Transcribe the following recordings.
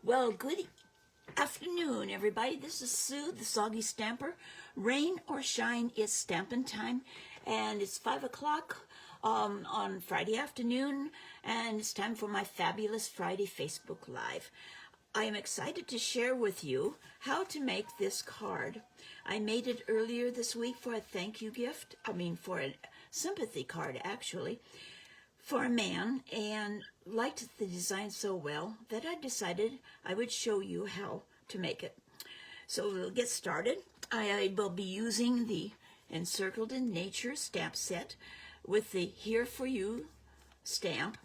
Well, good afternoon, everybody. This is Sue, the Soggy Stamper. Rain or shine, it's stamping time, and it's 5 o'clock on Friday afternoon, and it's time for my Fabulous Friday Facebook Live. I am excited to share with you how to make this card. I made it earlier this week for a thank you gift, for a sympathy card, actually, for a man, and liked the design so well that I decided I would show you how to make it. So we'll get started. I will be using the Encircled in Nature stamp set with the Here For You stamp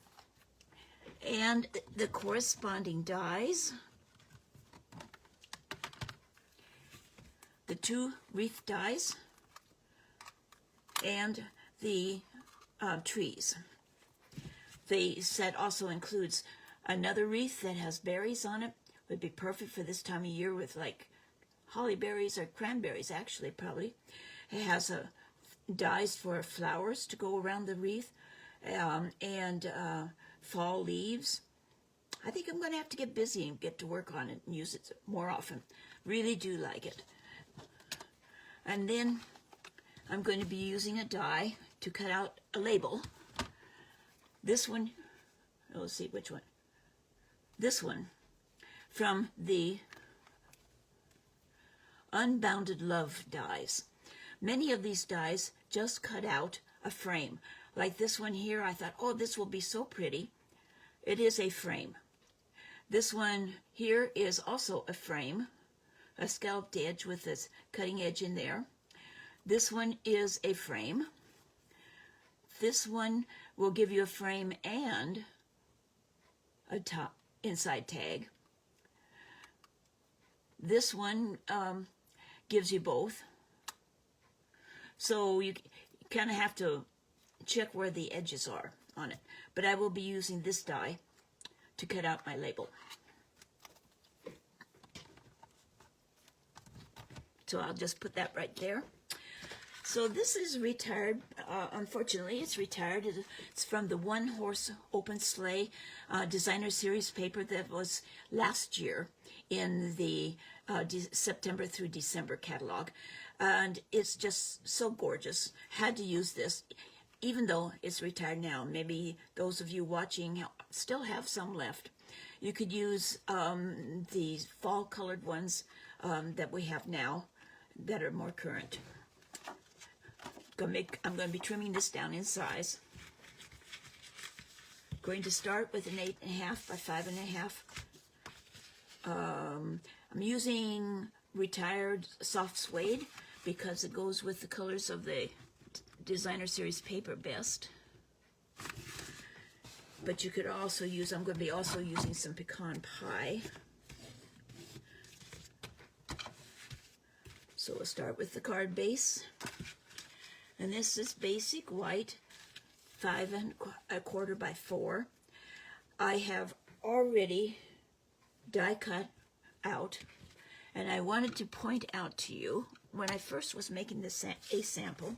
and the corresponding dies, the 2 wreath dies, and the trees. The set also includes another wreath that has berries on it. Would be perfect for this time of year with like holly berries or cranberries, actually, probably. It has dies for flowers to go around the wreath and fall leaves. I think I'm going to have to get busy and get to work on it and use it more often. Really do like it. And then I'm going to be using a die to cut out a label. This one, let's see which one. This one from the Unbounded Love dies. Many of these dies just cut out a frame. Like this one here, I thought, oh, this will be so pretty. It is a frame. This one here is also a frame, a scalloped edge with this cutting edge in there. This one is a frame. This one will give you a frame and a top inside tag. This one gives you both. So you kind of have to check where the edges are on it. But I will be using this die to cut out my label. So I'll just put that right there. So this is retired. Unfortunately, it's retired. It's from the One Horse Open Sleigh designer series paper that was last year in the September through December catalog. And it's just so gorgeous. Had to use this, even though it's retired now. Maybe those of you watching still have some left. You could use the fall colored ones that we have now that are more current. I'm going to be trimming this down in size. Going to start with an 8.5 by 5.5. I'm using retired soft suede because it goes with the colors of the designer series paper best. But you could also use, I'm going to be also using some pecan pie. So we'll start with the card base. And this is basic white, 5 1/4 by 4. I have already die cut out, and I wanted to point out to you, when I first was making this a sample,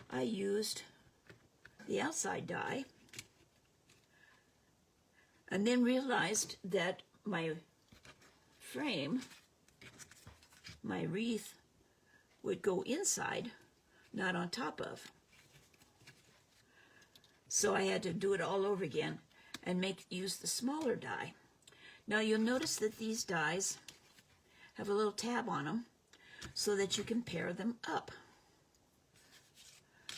I used the outside die, and then realized that my frame, my wreath, would go inside, not on top of. So I had to do it all over again and use the smaller die. Now you'll notice that these dies have a little tab on them so that you can pair them up.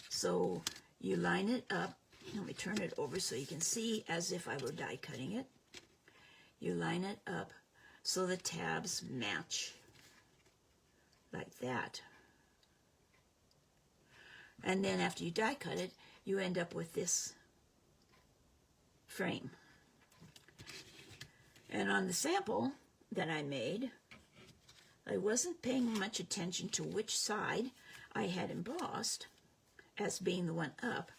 So you line it up. Let me turn it over so you can see as if I were die cutting it. You line it up so the tabs match like that. And then after you die cut it, you end up with this frame. And on the sample that I made, I wasn't paying much attention to which side I had embossed as being the one up.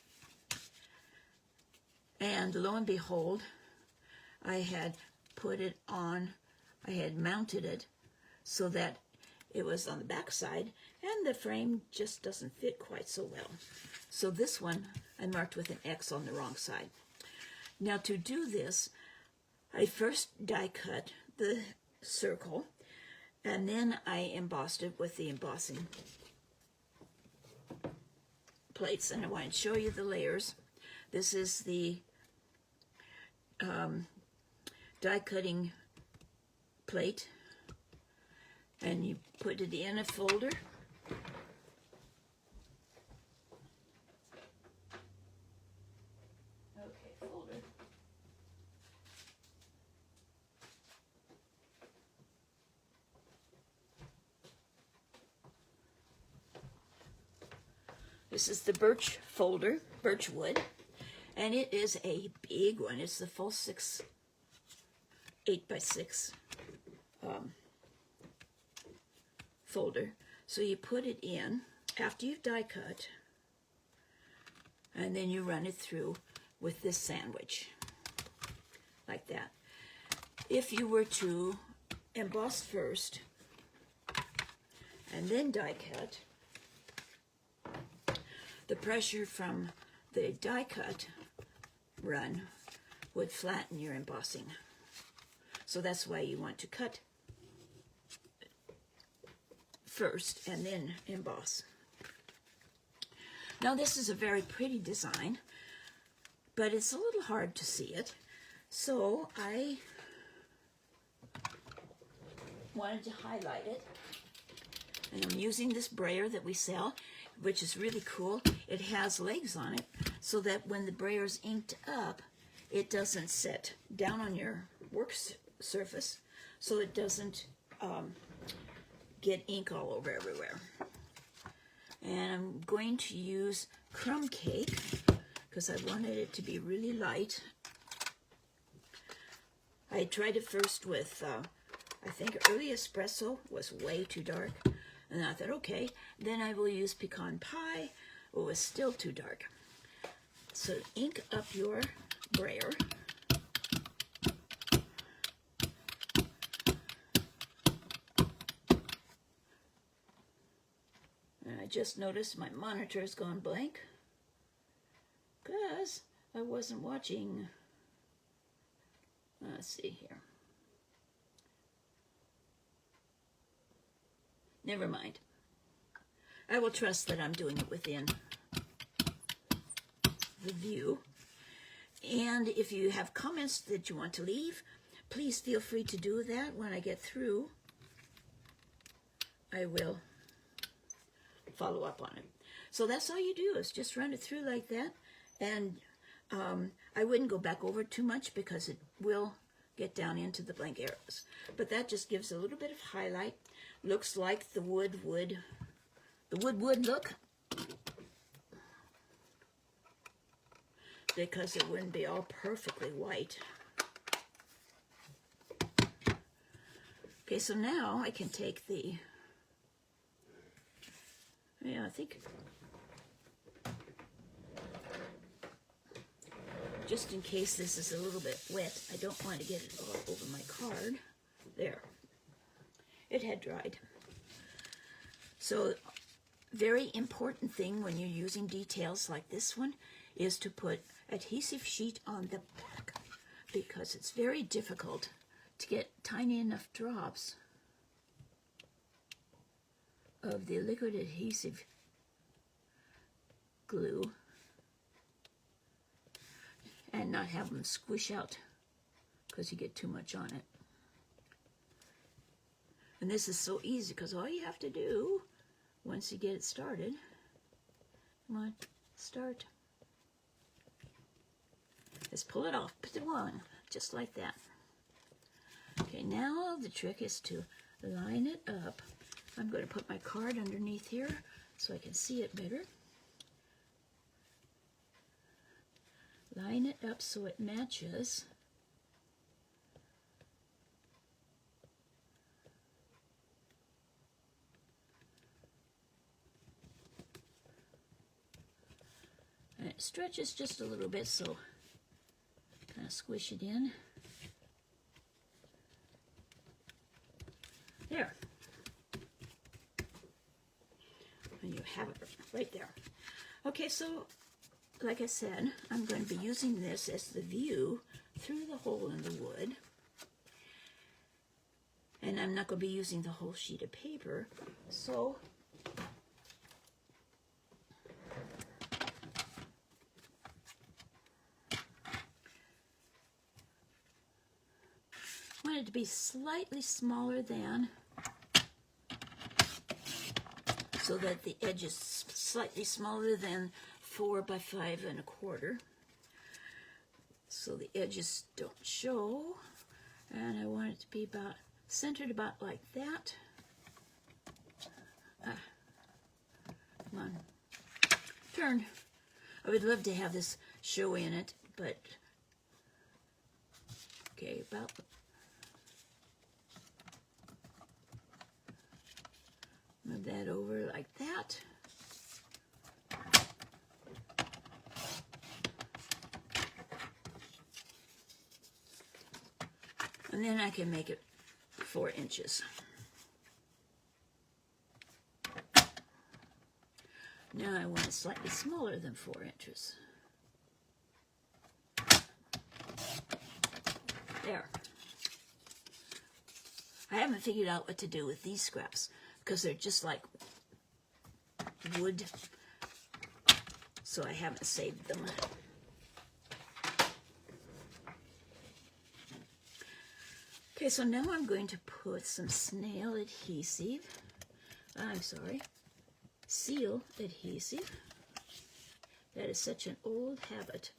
And lo and behold, I had put it on, I had mounted it so that it was on the back side, and the frame just doesn't fit quite so well. So this one I marked with an X on the wrong side. Now to do this, I first die cut the circle, and then I embossed it with the embossing plates. And I want to show you the layers. This is the die cutting plate, and you put it in a folder. Okay, folder. This is the Birch folder, Birch Wood, and it is a big one. It's the full 8x6 folder. So you put it in after you've die cut, and then you run it through with this sandwich, like that. If you were to emboss first and then die cut, the pressure from the die cut run would flatten your embossing. So that's why you want to cut first and then emboss. Now this is a very pretty design, but it's a little hard to see it. So I wanted to highlight it. And I'm using this brayer that we sell, which is really cool. It has legs on it so that when the brayer's inked up, it doesn't sit down on your work surface, so it doesn't get ink all over everywhere. And I'm going to use crumb cake because I wanted it to be really light. I tried it first with, I think early espresso was way too dark. And I thought, okay, then I will use pecan pie. Oh, it was still too dark. So ink up your brayer. And I just noticed my monitor has gone blank because I wasn't watching. Let's see here. Never mind. I will trust that I'm doing it within the view. And if you have comments that you want to leave, please feel free to do that. When I get through, I will follow up on it. So that's all you do, is just run it through like that. And I wouldn't go back over too much because it will get down into the blank arrows. But that just gives a little bit of highlight. Looks like the wood look, because it wouldn't be all perfectly white. Okay, so now I can take the, I think, just in case this is a little bit wet, I don't want to get it all over my card. There. It had dried. So, very important thing when you're using details like this one is to put adhesive sheet on the back, because it's very difficult to get tiny enough drops of the liquid adhesive glue and not have them squish out because you get too much on it. And this is so easy because all you have to do once you get it started, come on, start, is pull it off, put it on, just like that. Okay, now the trick is to line it up. I'm going to put my card underneath here so I can see it better. Line it up so it matches. And it stretches just a little bit, so kind of squish it in. There. And you have it right there. Okay, so like I said, I'm going to be using this as the view through the hole in the wood. And I'm not going to be using the whole sheet of paper, so I want it to be slightly smaller than, so that the edge is slightly smaller than 4 by 5 1/4. So the edges don't show. And I want it to be about centered about like that. Come on. Turn. I would love to have this show in it, but okay, about move that over like that. And then I can make it 4 inches. Now I want it slightly smaller than 4 inches. There. I haven't figured out what to do with these scraps because they're just like wood, so I haven't saved them. Okay, so now I'm going to put some snail adhesive. Seal adhesive. That is such an old habit.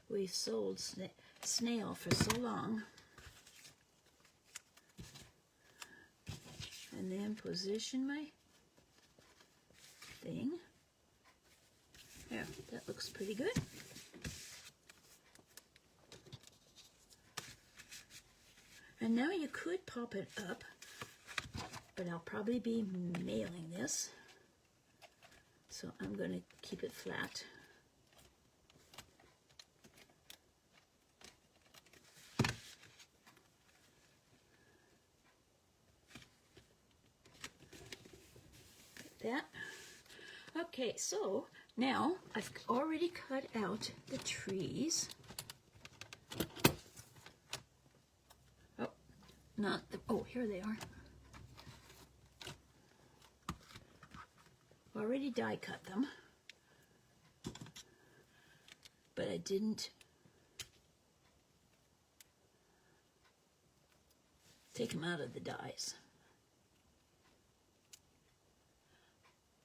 We've sold snail for so long. And then position my thing. There, that looks pretty good. And now you could pop it up, but I'll probably be mailing this. So I'm going to keep it flat. Like that. Okay, so now I've already cut out the trees. Oh, here they are. Already die cut them, but I didn't take them out of the dies.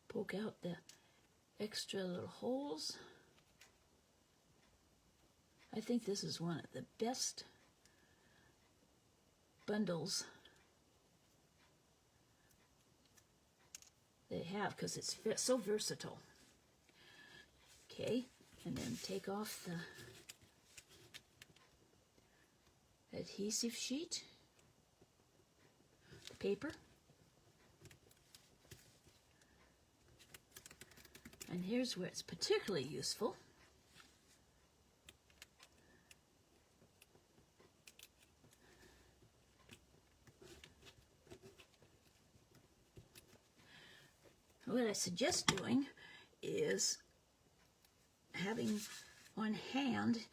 Poke out the extra little holes. I think this is one of the best bundles they have because it's so versatile. Okay, and then take off the adhesive sheet, the paper, and here's where it's particularly useful. What I suggest doing is having on hand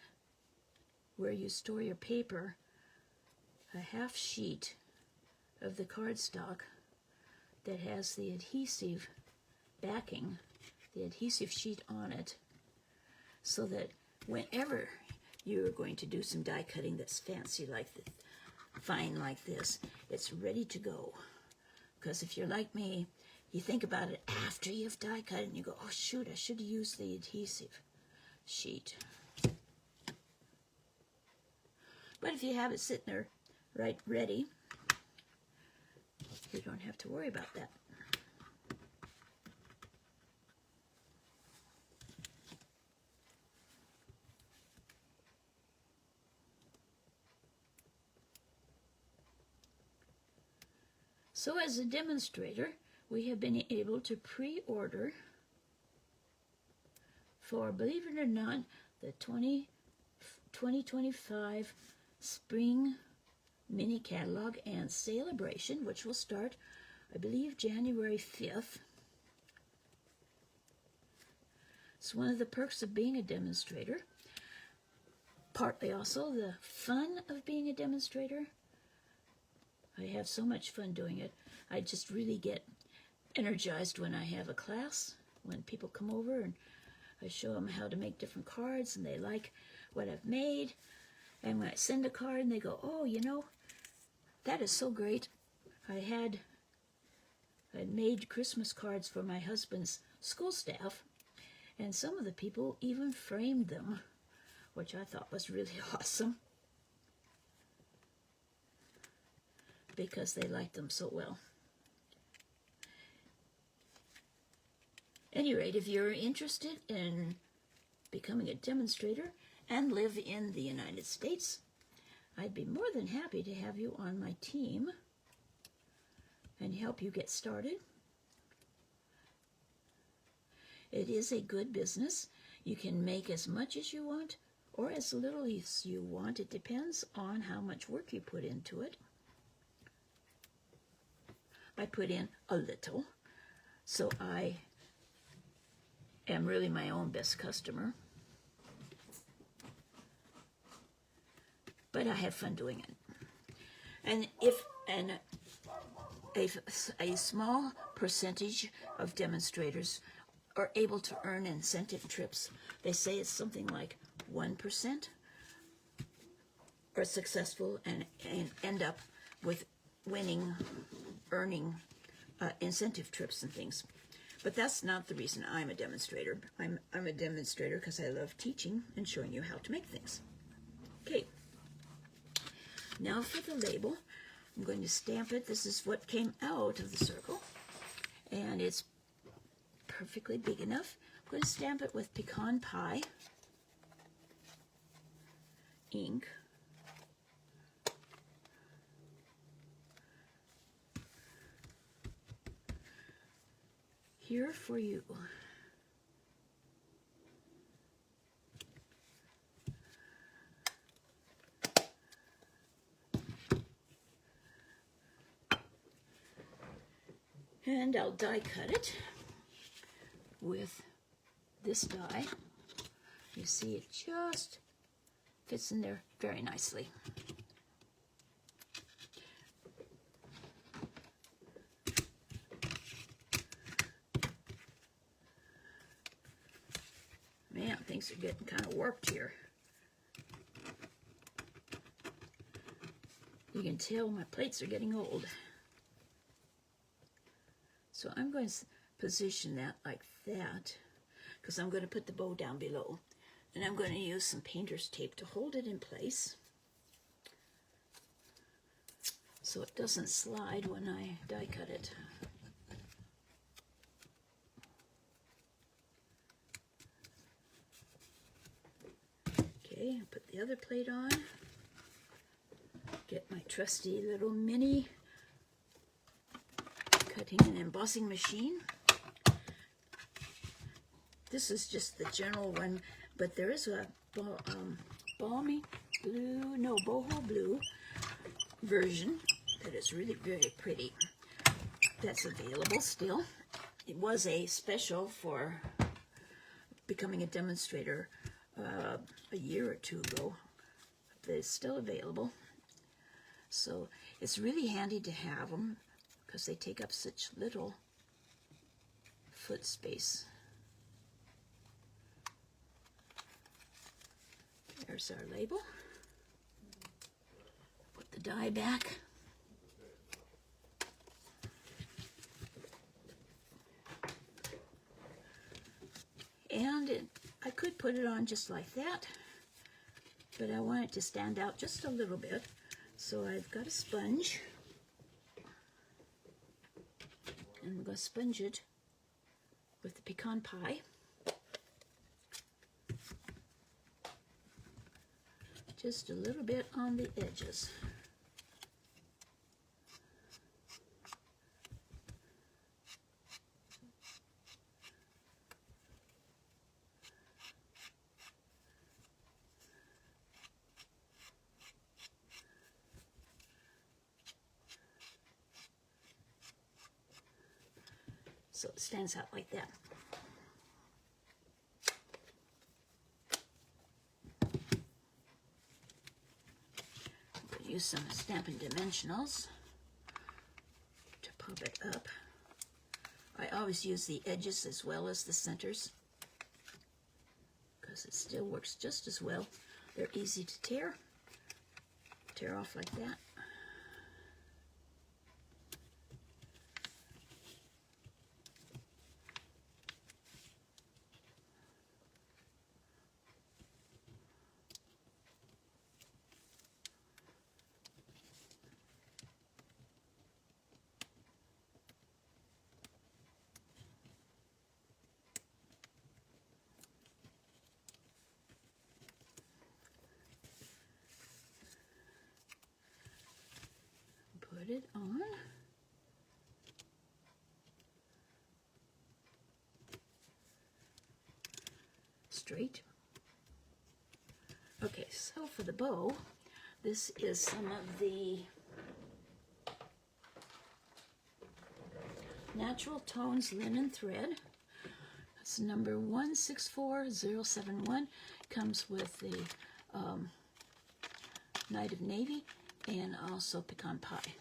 where you store your paper a half sheet of the cardstock that has the adhesive backing, the adhesive sheet on it, so that whenever you're going to do some die cutting that's fancy like this, fine like this, it's ready to go. Because if you're like me, you think about it after you've die cut and you go, oh shoot, I should have used the adhesive sheet. But if you have it sitting there right ready, you don't have to worry about that. So as a demonstrator, we have been able to pre-order for, believe it or not, the 2025 Spring Mini Catalog and Celebration, which will start, I believe, January 5th. It's one of the perks of being a demonstrator. Partly also the fun of being a demonstrator. I have so much fun doing it. I just really get energized when I have a class, when people come over and I show them how to make different cards and they like what I've made. And when I send a card and they go, oh, you know, that is so great. I'd made Christmas cards for my husband's school staff, and some of the people even framed them, which I thought was really awesome because they liked them so well. At any rate, if you're interested in becoming a demonstrator and live in the United States, I'd be more than happy to have you on my team and help you get started. It is a good business. You can make as much as you want or as little as you want. It depends on how much work you put into it. I put in a little, so I am really my own best customer. But I have fun doing it. And a small percentage of demonstrators are able to earn incentive trips. They say it's something like 1% are successful and end up with earning incentive trips and things. But that's not the reason I'm a demonstrator. I'm a demonstrator because I love teaching and showing you how to make things. Okay. Now for the label, I'm going to stamp it. This is what came out of the circle, and it's perfectly big enough. I'm going to stamp it with pecan pie ink. Here for you. And I'll die cut it with this die. You see it just fits in there very nicely. Man, things are getting kind of warped here. You can tell my plates are getting old. So I'm going to position that like that, because I'm going to put the bow down below. And I'm going to use some painter's tape to hold it in place so it doesn't slide when I die cut it. Okay, I'll put the other plate on. Get my trusty little mini cutting and embossing machine. This is just the general one, but there is a boho blue version that is really very pretty. That's available still. It was a special for becoming a demonstrator a year or two ago, but it's still available. So it's really handy to have them because they take up such little foot space. There's our label. Put the die back. And I could put it on just like that, but I want it to stand out just a little bit. So I've got a sponge, and I'm going to sponge it with the pecan pie. Just a little bit on the edges. So it stands out like that. I'm going to use some Stampin' Dimensionals. bit up. I always use the edges as well as the centers because it still works just as well. They're easy to tear off like that. Put it on. Straight. Okay, so for the bow, this is some of the Natural Tones linen thread. It's number 164071. Comes with the Night of Navy and also pecan pie.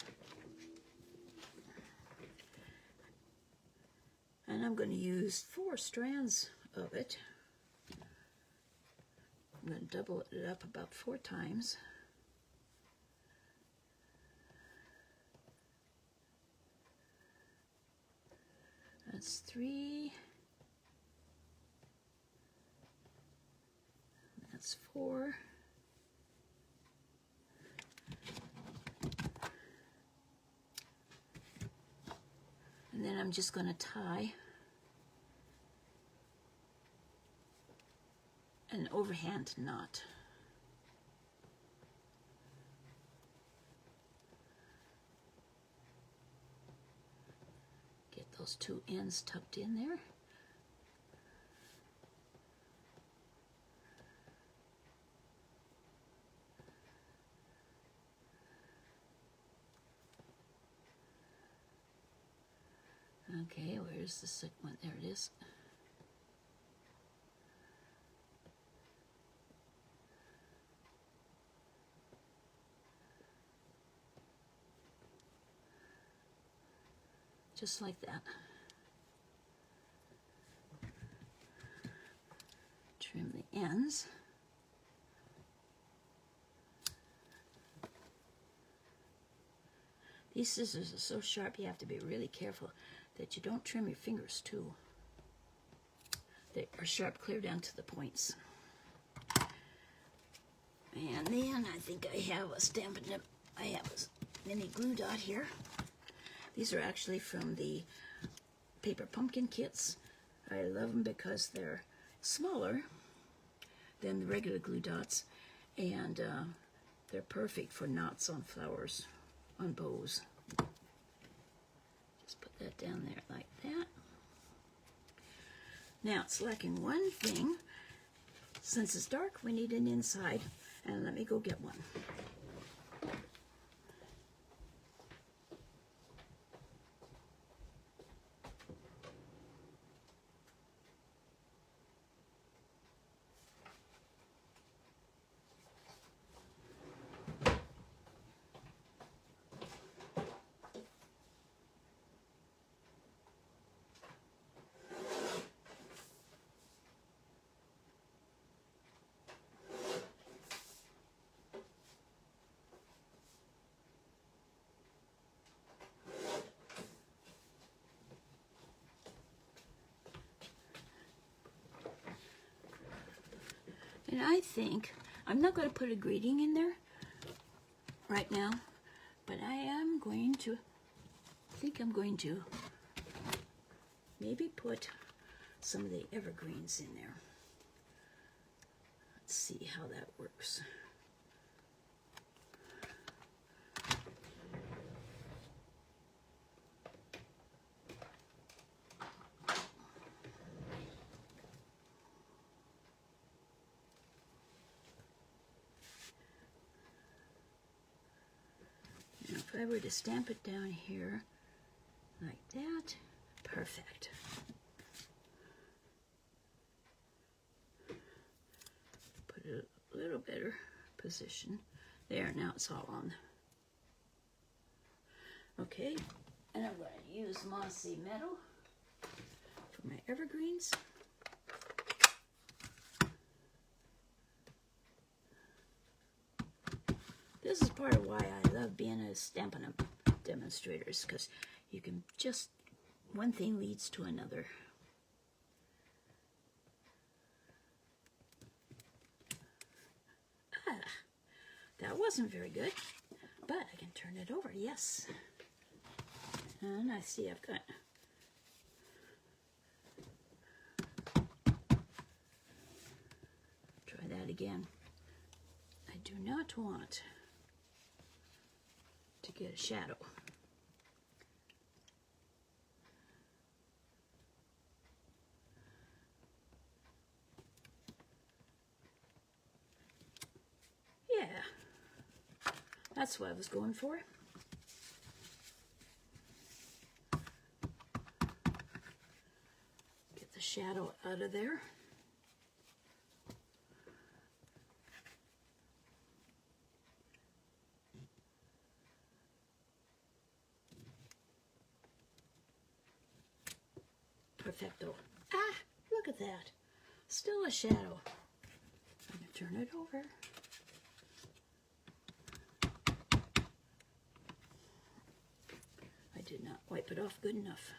And I'm going to use 4 strands of it. I'm going to double it up about 4 times. That's 3. That's 4. And then I'm just going to tie an overhand knot. Get those 2 ends tucked in there. Okay, where's the second one? There it is. Just like that. Trim the ends. These scissors are so sharp you have to be really careful that you don't trim your fingers too. They are sharp clear down to the points. And then I think I have a Stampin' Up. I have a mini glue dot here. These are actually from the paper pumpkin kits. I love them because they're smaller than the regular glue dots, and they're perfect for knots on flowers, on bows. Just put that down there like that. Now it's lacking one thing. Since it's dark, we need an inside, and let me go get one. And I think, I'm not going to put a greeting in there right now, but I think I'm going to maybe put some of the evergreens in there. Let's see how that works. If I were to stamp it down here like that, perfect. Put it a little better position. There, now it's all on. Okay, And I'm going to use mossy metal for my evergreens. This is part of why I love being a Stampin' Up! Demonstrator, because you can just, one thing leads to another. Ah, that wasn't very good, but I can turn it over, yes. And I see I've got try that again. I do not want to get a shadow. Yeah, that's what I was going for. Get the shadow out of there. Perfecto. Ah, look at that. Still a shadow. I'm going to turn it over. I did not wipe it off good enough.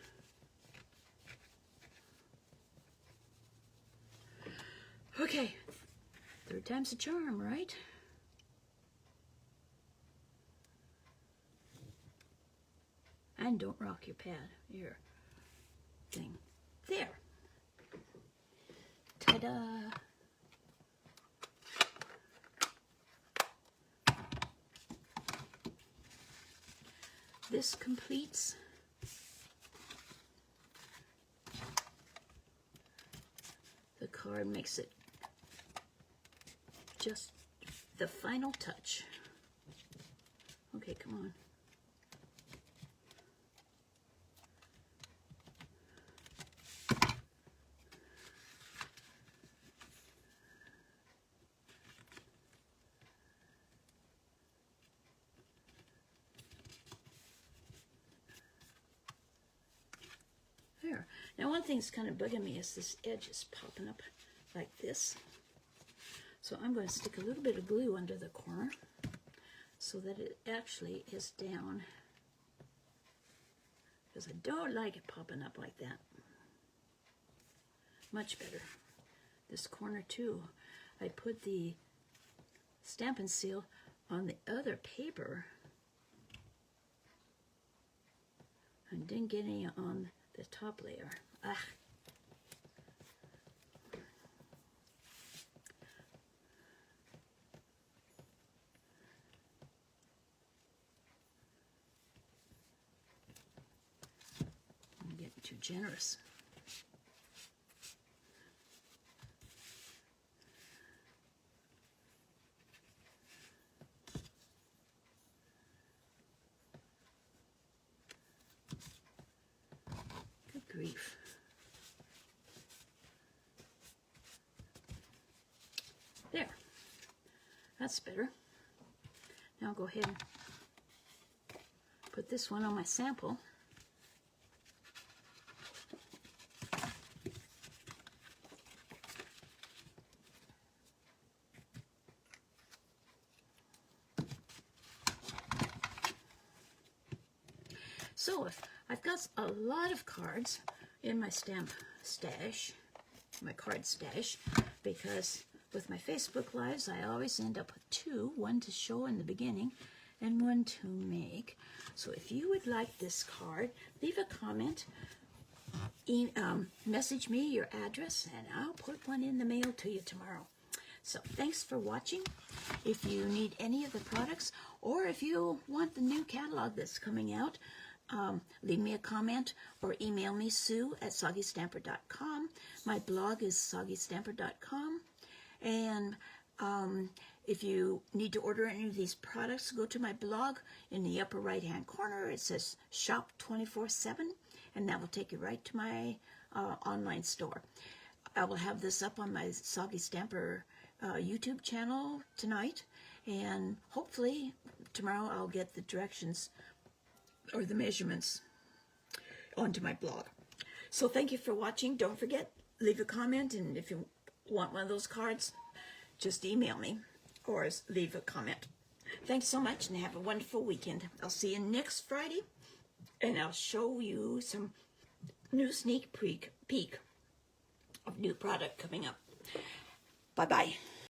Okay, third time's a charm, right? And don't rock your pad, your thing. There. Ta-da! This completes the card, makes it just the final touch. Okay, come on. There. Now one thing that's kind of bugging me is this edge is popping up like this. So I'm going to stick a little bit of glue under the corner so that it actually is down, because I don't like it popping up like that. Much better. This corner too, I put the Stampin' Seal on the other paper and didn't get any on the top layer. Ah. I'm getting too generous. Good grief. There. That's better. Now I'll go ahead and put this one on my sample. So I've got a lot of cards in my stamp stash, my card stash, because with my Facebook Lives, I always end up with two, one to show in the beginning and one to make. So if you would like this card, leave a comment, message me your address, and I'll put one in the mail to you tomorrow. So thanks for watching. If you need any of the products, or if you want the new catalog that's coming out, leave me a comment or email me, sue@soggystamper.com. My blog is soggystamper.com. And if you need to order any of these products, go to my blog. In the upper right-hand corner, it says Shop 24/7, and that will take you right to my online store. I will have this up on my Soggy Stamper YouTube channel tonight, and hopefully tomorrow I'll get the directions or the measurements onto my blog. So thank you for watching. Don't forget, leave a comment, and if you want one of those cards, just email me or leave a comment. Thanks so much, and have a wonderful weekend. I'll see you next Friday, and I'll show you some new sneak peek of new product coming up. Bye-bye.